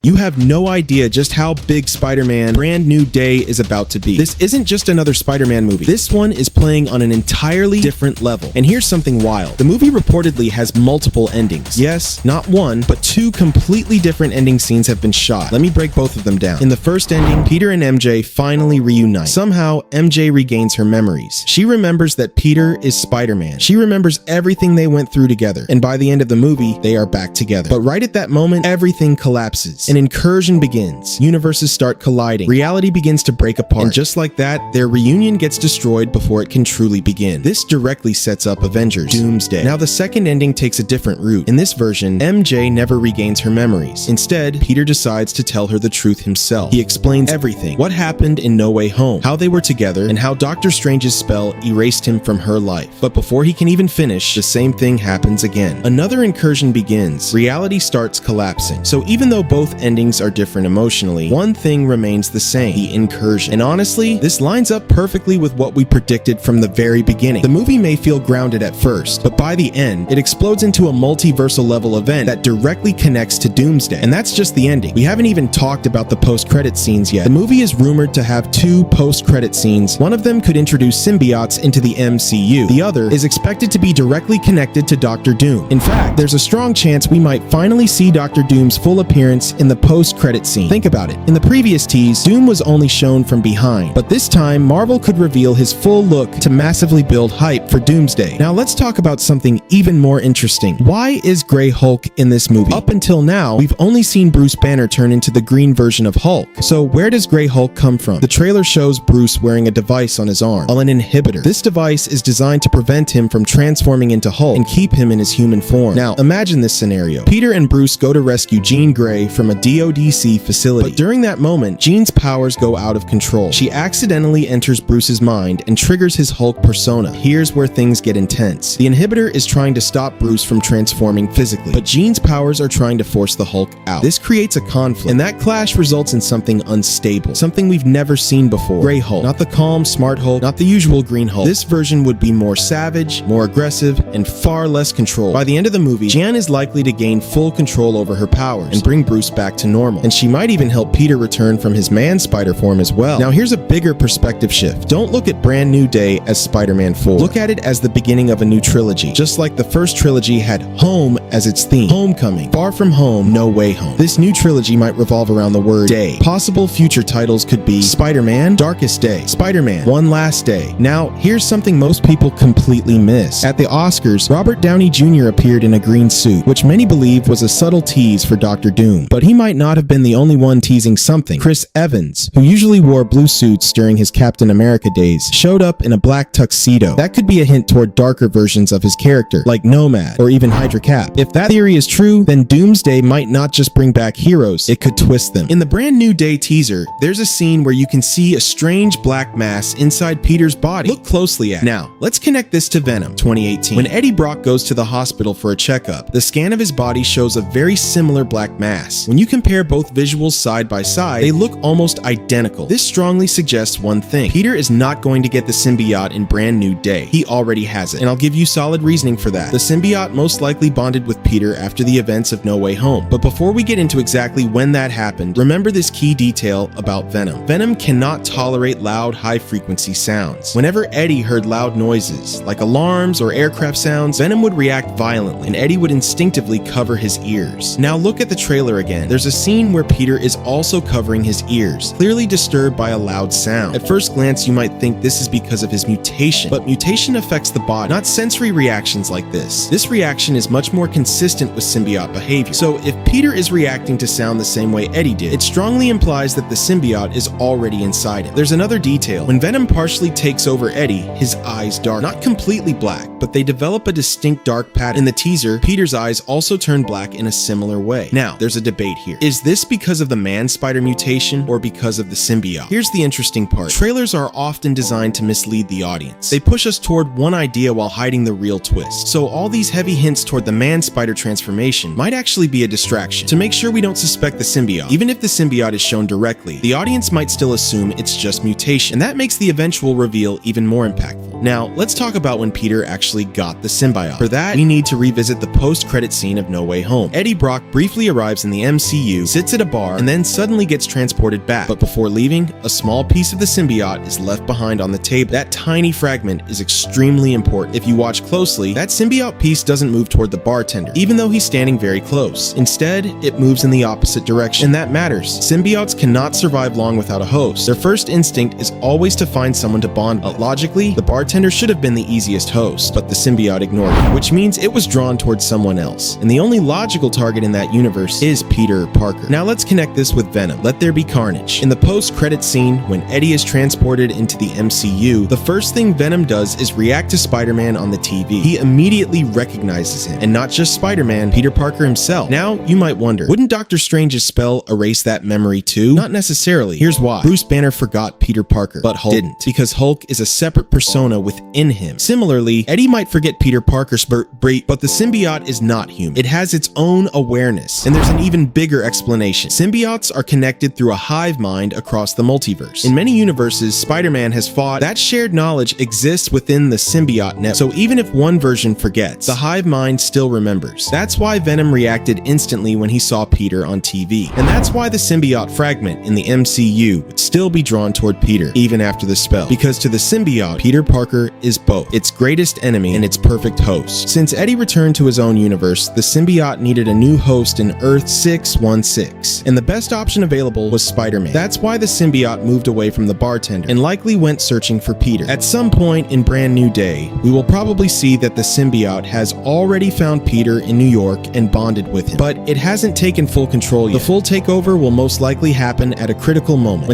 You have no idea just how big Spider-Man Brand New Day is about to be. This isn't just another Spider-Man movie. This one is playing on an entirely different level. And here's something wild. The movie reportedly has multiple endings. Yes, not one, but two completely different ending scenes have been shot. Let me break both of them down. In the first ending, Peter and MJ finally reunite. Somehow, MJ regains her memories. She remembers that Peter is Spider-Man. She remembers everything they went through together. And by the end of the movie, they are back together. But right at that moment, everything collapses. An incursion begins. Universes start colliding. Reality begins to break apart. And just like that, their reunion gets destroyed before it can truly begin. This directly sets up Avengers Doomsday. Now the second ending takes a different route. In this version, MJ never regains her memories. Instead, Peter decides to tell her the truth himself. He explains everything. What happened in No Way Home, how they were together, and how Doctor Strange's spell erased him from her life. But before he can even finish, the same thing happens again. Another incursion begins. Reality starts collapsing. So even though both endings are different emotionally, one thing remains the same: the incursion. And honestly, this lines up perfectly with what we predicted from the very beginning. The movie may feel grounded at first, but by the end, it explodes into a multiversal level event that directly connects to Doomsday. And that's just the ending. We haven't even talked about the post-credit scenes yet. The movie is rumored to have two post-credit scenes. One of them could introduce symbiotes into the MCU. The other is expected to be directly connected to Doctor Doom. In fact, there's a strong chance we might finally see Doctor Doom's full appearance in the post-credit scene. Think about it. In the previous tease, Doom was only shown from behind, but this time, Marvel could reveal his full look to massively build hype for Doomsday. Now let's talk about something even more interesting. Why is Grey Hulk in this movie? Up until now, we've only seen Bruce Banner turn into the green version of Hulk. So where does Grey Hulk come from? The trailer shows Bruce wearing a device on his arm, an inhibitor. This device is designed to prevent him from transforming into Hulk and keep him in his human form. Now imagine this scenario. Peter and Bruce go to rescue Jean Grey from a DODC facility. But during that moment, Jean's powers go out of control. She accidentally enters Bruce's mind and triggers his Hulk persona. Here's where things get intense. The inhibitor is trying to stop Bruce from transforming physically, but Jean's powers are trying to force the Hulk out. This creates a conflict, and that clash results in something unstable, something we've never seen before. Grey Hulk, not the calm, smart Hulk, not the usual green Hulk. This version would be more savage, more aggressive, and far less controlled. By the end of the movie, Jean is likely to gain full control over her powers and bring Bruce back to normal, and she might even help Peter return from his man-spider form as well. Now here's a bigger perspective shift. Don't look at Brand New Day as Spider-Man 4. Look at it as the beginning of a new trilogy. Just like the first trilogy had home as its theme. Homecoming, Far From Home, No Way Home. This new trilogy might revolve around the word day. Possible future titles could be Spider-Man, Darkest Day, Spider-Man, One Last Day. Now, here's something most people completely miss. At the Oscars, Robert Downey Jr. appeared in a green suit, which many believe was a subtle tease for Doctor Doom. But he might not have been the only one teasing something. Chris Evans, who usually wore blue suits during his Captain America days, showed up in a black tuxedo. That could be a hint toward darker versions of his character, like Nomad or even Hydra Cap. If that theory is true, then Doomsday might not just bring back heroes, it could twist them. In the Brand New Day teaser, there's a scene where you can see a strange black mass inside Peter's body. Look closely at it. Now, let's connect this to Venom 2018. When Eddie Brock goes to the hospital for a checkup, the scan of his body shows a very similar black mass. When you compare both visuals side by side, they look almost identical. This strongly suggests one thing: Peter is not going to get the symbiote in Brand New Day. He already has it, and I'll give you solid reasoning for that. The symbiote most likely bonded with Peter after the events of No Way Home. But before we get into exactly when that happened, remember this key detail about Venom. Venom cannot tolerate loud, high-frequency sounds. Whenever Eddie heard loud noises, like alarms or aircraft sounds, Venom would react violently, and Eddie would instinctively cover his ears. Now look at the trailer again. There's a scene where Peter is also covering his ears, clearly disturbed by a loud sound. At first glance, you might think this is because of his mutation, but mutation affects the body, not sensory reactions like this. This reaction is much more consistent with symbiote behavior. So if Peter is reacting to sound the same way Eddie did, it strongly implies that the symbiote is already inside him. There's another detail. When Venom partially takes over Eddie, his eyes darken. Not completely black, but they develop a distinct dark pattern. In the teaser, Peter's eyes also turn black in a similar way. Now, there's a debate here. Is this because of the man-spider mutation or because of the symbiote? Here's the interesting part. Trailers are often designed to mislead the audience. They push us toward one idea while hiding the real twist. So all these heavy hints toward the man-spider transformation might actually be a distraction to make sure we don't suspect the symbiote. Even if the symbiote is shown directly, the audience might still assume it's just mutation, and that makes the eventual reveal even more impactful. Now, let's talk about when Peter actually got the symbiote. For that, we need to revisit the post-credit scene of No Way Home. Eddie Brock briefly arrives in the MCU, sits at a bar, and then suddenly gets transported back. But before leaving, a small piece of the symbiote is left behind on the table. That tiny fragment is extremely important. If you watch closely, that symbiote piece doesn't move toward the bartender, even though he's standing very close. Instead, it moves in the opposite direction, and that matters. Symbiotes cannot survive long without a host. Their first instinct is always to find someone to bond with. Logically, the bartender should have been the easiest host, but the symbiote ignored it, which means it was drawn towards someone else. And the only logical target in that universe is Peter Parker. Now let's connect this with Venom. Let there be carnage. In the post-credit scene, when Eddie is transported into the MCU, the first thing Venom does is react to Spider-Man on the TV. He immediately recognizes him, and not just Spider-Man, Peter Parker himself. Now, you might wonder, wouldn't Doctor Strange's spell erase that memory too? Not necessarily. Here's why. Bruce Banner forgot Peter Parker, but Hulk didn't, because Hulk is a separate persona within him. Similarly, Eddie might forget Peter Parker's but the symbiote is not human. It has its own awareness, and there's an even bigger explanation. Symbiotes are connected through a hive mind across the multiverse. In many universes, Spider-Man has fought. That shared knowledge exists within the symbiote network, so even if one version forgets, the hive mind still remembers. That's why Venom reacted instantly when he saw Peter on TV, and that's why the symbiote fragment in the MCU would still be drawn toward Peter, even after the spell, because to the symbiote, Peter Parker is both its greatest enemy and its perfect host. Since Eddie returned to his own universe, the symbiote needed a new host in Earth 616, and the best option available was Spider-Man. That's why the symbiote moved away from the bartender and likely went searching for Peter. At some point in Brand New Day, we will probably see that the symbiote has already found Peter in New York and bonded with him, but it hasn't taken full control yet. The full takeover will most likely happen at a critical moment,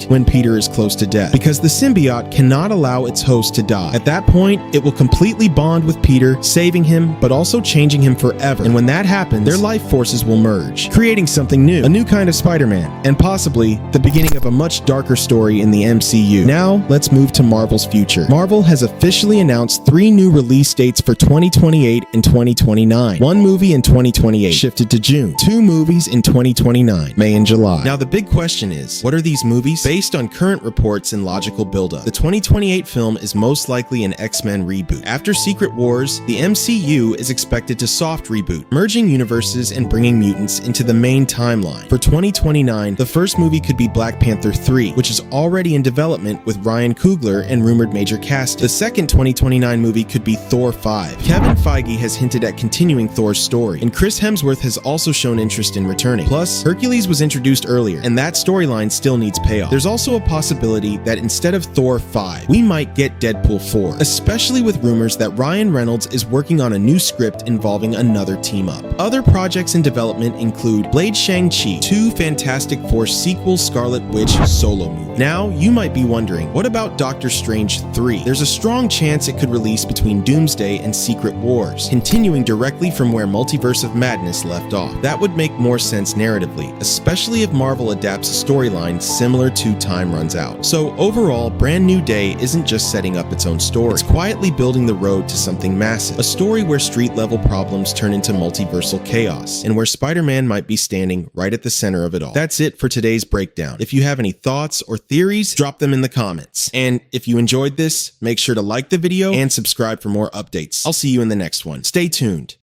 when Peter is close to death, because the symbiote cannot allow its host to die. At that point, it will completely bond with Peter, saving him, but also changing him forever. And when that happens, their life forces will merge, creating something new, a new kind of Spider-Man, and possibly the beginning of a much darker story in the MCU. Now, let's move to Marvel's future. Marvel has officially announced 3 new release dates for 2028 and 2029. 1 movie in 2028 shifted to June. 2 movies in 2029, May and July. Now, the big question is, what are these movies? Based on current reports and logical buildup, the 2028 film is most likely an X-Men reboot. After Secret Wars, the MCU is expected to soft reboot, merging universes and bringing mutants into the main timeline. For 2029, the first movie could be Black Panther 3, which is already in development with Ryan Coogler and rumored major cast. The second 2029 movie could be Thor 5. Kevin Feige has hinted at continuing Thor's story, and Chris Hemsworth has also shown interest in returning. Plus, Hercules was introduced earlier, and that storyline still needs payoff. There's also a possibility that instead of Thor 5, we might get Deadpool 4, especially with rumors that Ryan Reynolds is working on a new script involving another team-up. Other projects in development include Blade Shang-Chi, 2 Fantastic Four sequels, Scarlet Witch solo movie. Now, you might be wondering, what about Doctor Strange 3? There's a strong chance it could release between Doomsday and Secret Wars, continuing directly from where Multiverse of Madness left off. That would make more sense narratively, especially if Marvel adapts a storyline similar to Time Runs Out. So overall, Brand New Day isn't just setting up its own story, it's quietly building the road to something massive. A story where street-level problems turn into multiversal chaos, and where Spider-Man might be standing right at the center of it all. That's it for today's breakdown. If you have any thoughts or theories, drop them in the comments. And if you enjoyed this, make sure to like the video and subscribe for more updates. I'll see you in the next one. Stay tuned.